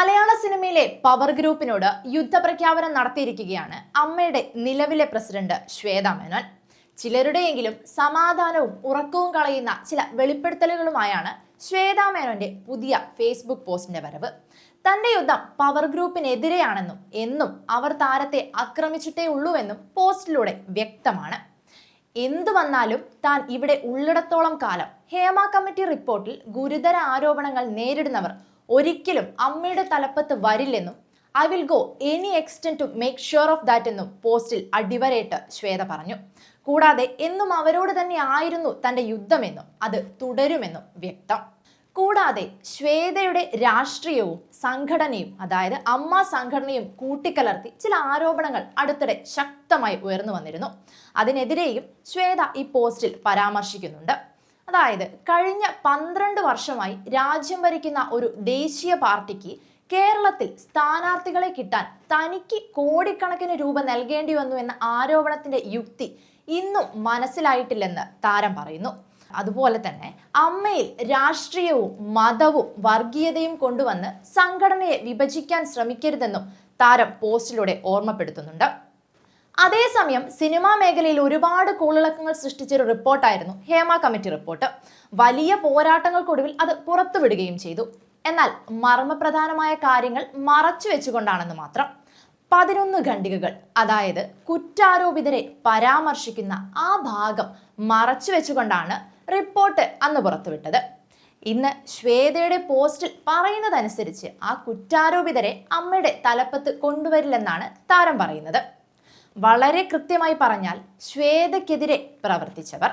മലയാള സിനിമയിലെ പവർ ഗ്രൂപ്പിനോട് യുദ്ധപ്രഖ്യാപനം നടത്തിയിരിക്കുകയാണ് അമ്മയുടെ നിലവിലെ പ്രസിഡന്റ് ശ്വേതാ മേനോൻ. ചിലരുടെയെങ്കിലും സമാധാനവും ഉറക്കവും കളയുന്ന ചില വെളിപ്പെടുത്തലുകളുമായാണ് ശ്വേതാ മേനോന്റെ പുതിയ ഫേസ്ബുക്ക് പോസ്റ്റിന്റെ വരവ്. തന്റെ യുദ്ധം പവർ ഗ്രൂപ്പിനെതിരെയാണെന്നും എന്നും അവർ താരത്തെ ആക്രമിച്ചിട്ടേ ഉള്ളൂവെന്നും പോസ്റ്റിലൂടെ വ്യക്തമാണ്. എന്തു വന്നാലും താൻ ഇവിടെ ഉള്ളിടത്തോളം കാലം ഹേമ കമ്മിറ്റി റിപ്പോർട്ടിൽ ഗുരുതര ആരോപണങ്ങൾ നേരിടുന്നവർ ഒരിക്കലും അമ്മയുടെ തലപ്പത്ത് വരില്ലെന്നും I will go any extent to make sure of that എന്നും പോസ്റ്റിൽ അടിവരയിട്ട് ശ്വേത പറഞ്ഞു. കൂടാതെ എന്നും അവരോട് തന്നെ ആയിരുന്നു തന്റെ യുദ്ധമെന്നും അത് തുടരുമെന്നും വ്യക്തം. കൂടാതെ ശ്വേതയുടെ രാഷ്ട്രീയവും സംഘടനയും, അതായത് അമ്മ സംഘടനയും കൂട്ടിക്കലർത്തി ചില ആരോപണങ്ങൾ അടുത്തിടെ ശക്തമായി ഉയർന്നു വന്നിരുന്നു. അതിനെതിരെയും ശ്വേത ഈ പോസ്റ്റിൽ പരാമർശിക്കുന്നുണ്ട്. അതായത് കഴിഞ്ഞ 12 വർഷമായി രാജ്യം ഭരിക്കുന്ന ഒരു ദേശീയ പാർട്ടിക്ക് കേരളത്തിൽ സ്ഥാനാർത്ഥികളെ കിട്ടാൻ തനിക്ക് കോടിക്കണക്കിന് രൂപ നൽകേണ്ടി വന്നു എന്ന ആരോപണത്തിന്റെ യുക്തി ഇന്നും മനസ്സിലായിട്ടില്ലെന്ന് താരം പറയുന്നു. അതുപോലെ തന്നെ അമ്മയിൽ രാഷ്ട്രീയവും മതവും വർഗീയതയും കൊണ്ടുവന്ന് സംഘടനയെ വിഭജിക്കാൻ ശ്രമിക്കരുതെന്നും താരം പോസ്റ്റിലൂടെ ഓർമ്മപ്പെടുത്തുന്നുണ്ട്. അതേസമയം സിനിമാ മേഖലയിൽ ഒരുപാട് കോളിളക്കങ്ങൾ സൃഷ്ടിച്ചൊരു റിപ്പോർട്ടായിരുന്നു ഹേമ കമ്മിറ്റി റിപ്പോർട്ട്. വലിയ പോരാട്ടങ്ങൾക്കൊടുവിൽ അത് പുറത്തുവിടുകയും ചെയ്തു. എന്നാൽ മർമ്മപ്രധാനമായ കാര്യങ്ങൾ മറച്ചു വെച്ചുകൊണ്ടാണെന്ന് മാത്രം. 11 ഖണ്ഡികകൾ, അതായത് കുറ്റാരോപിതരെ പരാമർശിക്കുന്ന ആ ഭാഗം മറച്ചു വെച്ചുകൊണ്ടാണ് റിപ്പോർട്ട് അന്ന് പുറത്തുവിട്ടത്. ഇന്ന് ശ്വേതയുടെ പോസ്റ്റിൽ പറയുന്നതനുസരിച്ച് ആ കുറ്റാരോപിതരെ അമ്മയുടെ തലപ്പത്ത് കൊണ്ടുവരില്ലെന്നാണ് താരം പറയുന്നത്. വളരെ കൃത്യമായി പറഞ്ഞാൽ ശ്വേതയ്ക്കെതിരെ പ്രവർത്തിച്ചവർ,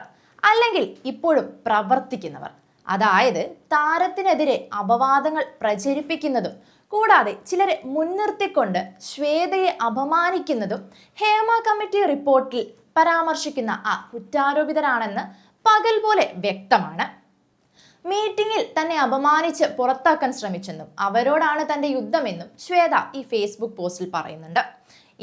അല്ലെങ്കിൽ ഇപ്പോഴും പ്രവർത്തിക്കുന്നവർ, അതായത് താരത്തിനെതിരെ അപവാദങ്ങൾ പ്രചരിപ്പിക്കുന്നതും കൂടാതെ ചിലരെ മുൻനിർത്തിക്കൊണ്ട് ശ്വേതയെ അപമാനിക്കുന്നതും ഹേമ കമ്മിറ്റി റിപ്പോർട്ടിൽ പരാമർശിക്കുന്ന ആ കുറ്റാരോപിതരാണെന്ന് പകൽ പോലെ വ്യക്തമാണ്. മീറ്റിംഗിൽ തന്നെ അപമാനിച്ച് പുറത്താക്കാൻ ശ്രമിച്ചെന്നും അവരോടാണ് തന്റെ യുദ്ധമെന്നും ശ്വേത ഈ ഫേസ്ബുക്ക് പോസ്റ്റിൽ പറയുന്നുണ്ട്.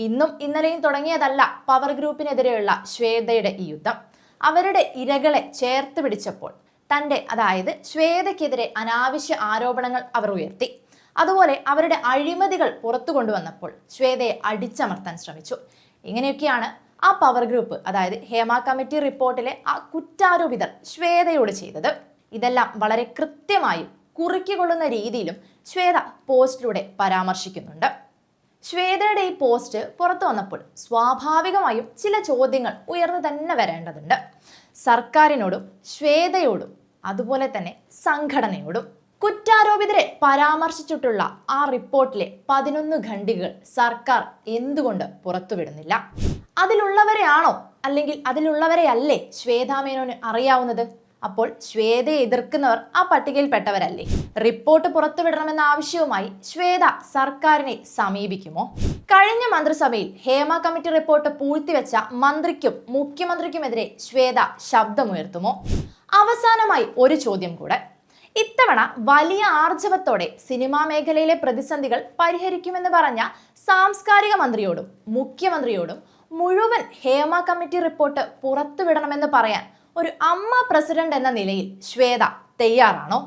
ഇന്നും ഇന്നലെയും തുടങ്ങിയതല്ല പവർ ഗ്രൂപ്പിനെതിരെയുള്ള ശ്വേതയുടെ ഈ യുദ്ധം. അവരുടെ ഇരകളെ ചേർത്ത് പിടിച്ചപ്പോൾ തന്റെ, അതായത് ശ്വേതയ്ക്കെതിരെ അനാവശ്യ ആരോപണങ്ങൾ അവർ ഉയർത്തി. അതുപോലെ അവരുടെ അഴിമതികൾ പുറത്തു കൊണ്ടുവന്നപ്പോൾ ശ്വേതയെ അടിച്ചമർത്താൻ ശ്രമിച്ചു. ഇങ്ങനെയൊക്കെയാണ് ആ പവർ ഗ്രൂപ്പ്, അതായത് ഹേമ കമ്മിറ്റി റിപ്പോർട്ടിലെ ആ കുറ്റാരോപിതർ ശ്വേതയോട് ചെയ്തത്. ഇതെല്ലാം വളരെ കൃത്യമായും കുറുക്കിക്കൊള്ളുന്ന രീതിയിലും ശ്വേത പോസ്റ്റിലൂടെ പരാമർശിക്കുന്നുണ്ട്. ശ്വേതയുടെ ഈ പോസ്റ്റ് പുറത്തു വന്നപ്പോൾ സ്വാഭാവികമായും ചില ചോദ്യങ്ങൾ ഉയർന്നു തന്നെ വരേണ്ടതുണ്ട്. സർക്കാരിനോടും ശ്വേതയോടും അതുപോലെ തന്നെ സംഘടനയോടും. കുറ്റാരോപിതരെ പരാമർശിച്ചിട്ടുള്ള ആ റിപ്പോർട്ടിലെ 11 ഖണ്ഡികകൾ സർക്കാർ എന്തുകൊണ്ട് പുറത്തുവിടുന്നില്ല? അതിലുള്ളവരെയാണോ, അല്ലെങ്കിൽ അതിലുള്ളവരെയല്ലേ ശ്വേതാ മേനോന് അറിയാവുന്നത്? അപ്പോൾ ശ്വേതയെ എതിർക്കുന്നവർ ആ പട്ടികയിൽപ്പെട്ടവരല്ലേ? റിപ്പോർട്ട് പുറത്തുവിടണമെന്ന ആവശ്യവുമായി ശ്വേത സർക്കാരിനെ സമീപിക്കുമോ? കഴിഞ്ഞ മന്ത്രിസഭയിൽ ഹേമ കമ്മിറ്റി റിപ്പോർട്ട് പൂഴ്ത്തിവെച്ച മന്ത്രിക്കും മുഖ്യമന്ത്രിക്കുമെതിരെ ശ്വേത ശബ്ദമുയർത്തുമോ? അവസാനമായി ഒരു ചോദ്യം കൂടെ. ഇത്തവണ വലിയ ആർജവത്തോടെ സിനിമാ മേഖലയിലെ പ്രതിസന്ധികൾ പരിഹരിക്കുമെന്ന് പറഞ്ഞ സാംസ്കാരിക മന്ത്രിയോടും മുഖ്യമന്ത്രിയോടും മുഴുവൻ ഹേമ കമ്മിറ്റി റിപ്പോർട്ട് പുറത്തുവിടണമെന്ന് പറയാൻ ഒരു അമ്മ പ്രസിഡന്റ് എന്ന നിലയിൽ ശ്വേത തയ്യാറാണോ?